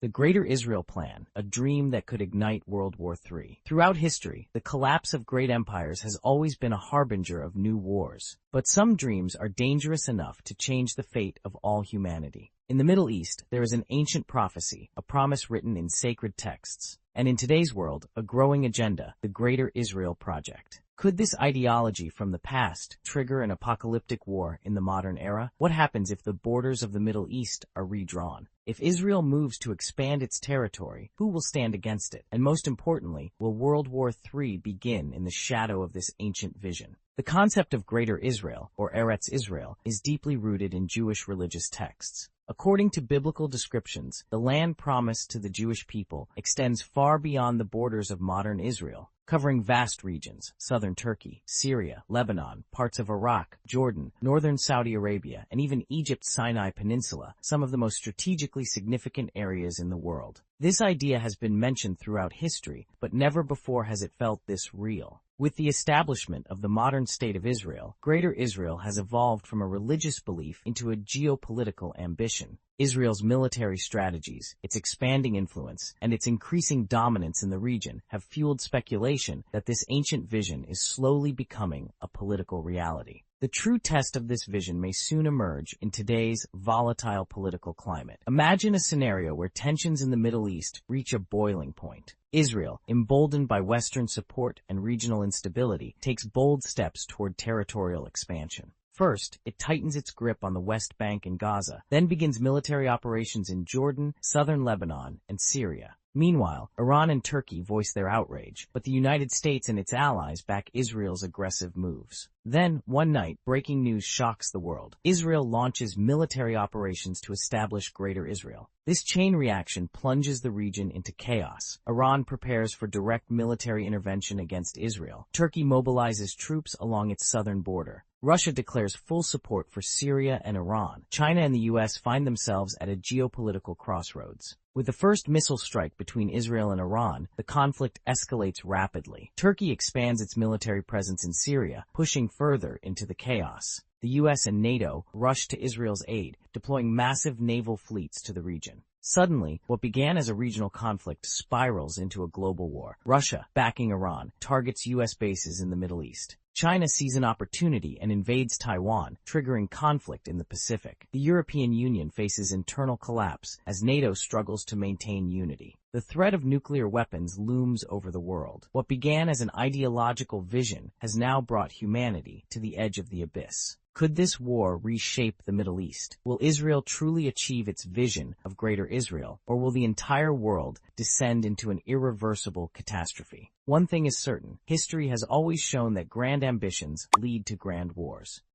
The Greater Israel Plan, a dream that could ignite World War III. Throughout history, the collapse of great empires has always been a harbinger of new wars. But some dreams are dangerous enough to change the fate of all humanity. In the Middle East, there is an ancient prophecy, a promise written in sacred texts. And in today's world, a growing agenda, the Greater Israel Project. Could this ideology from the past trigger an apocalyptic war in the modern era? What happens if the borders of the Middle East are redrawn? If Israel moves to expand its territory, who will stand against it? And most importantly, will World War III begin in the shadow of this ancient vision? The concept of Greater Israel, or Eretz Yisrael, is deeply rooted in Jewish religious texts. According to biblical descriptions, the land promised to the Jewish people extends far beyond the borders of modern Israel, covering vast regions, southern Turkey, Syria, Lebanon, parts of Iraq, Jordan, northern Saudi Arabia, and even Egypt's Sinai Peninsula, some of the most strategically significant areas in the world. This idea has been mentioned throughout history, but never before has it felt this real. With the establishment of the modern state of Israel, Greater Israel has evolved from a religious belief into a geopolitical ambition. Israel's military strategies, its expanding influence, and its increasing dominance in the region have fueled speculation that this ancient vision is slowly becoming a political reality. The true test of this vision may soon emerge in today's volatile political climate. Imagine a scenario where tensions in the Middle East reach a boiling point. Israel, emboldened by Western support and regional instability, takes bold steps toward territorial expansion. First, it tightens its grip on the West Bank and Gaza, then begins military operations in Jordan, southern Lebanon, and Syria. Meanwhile, Iran and Turkey voice their outrage, but the United States and its allies back Israel's aggressive moves. Then, one night, breaking news shocks the world. Israel launches military operations to establish Greater Israel. This chain reaction plunges the region into chaos. Iran prepares for direct military intervention against Israel. Turkey mobilizes troops along its southern border. Russia declares full support for Syria and Iran. China and the U.S. find themselves at a geopolitical crossroads. With the first missile strike between Israel and Iran, the conflict escalates rapidly. Turkey expands its military presence in Syria, pushing further into the chaos. The U.S. and NATO rush to Israel's aid, deploying massive naval fleets to the region. Suddenly, what began as a regional conflict spirals into a global war. Russia, backing Iran, targets U.S. bases in the Middle East. China sees an opportunity and invades Taiwan, triggering conflict in the Pacific. The European Union faces internal collapse as NATO struggles to maintain unity. The threat of nuclear weapons looms over the world. What began as an ideological vision has now brought humanity to the edge of the abyss. Could this war reshape the Middle East? Will Israel truly achieve its vision of Greater Israel, or will the entire world descend into an irreversible catastrophe? One thing is certain, history has always shown that grand ambitions lead to grand wars.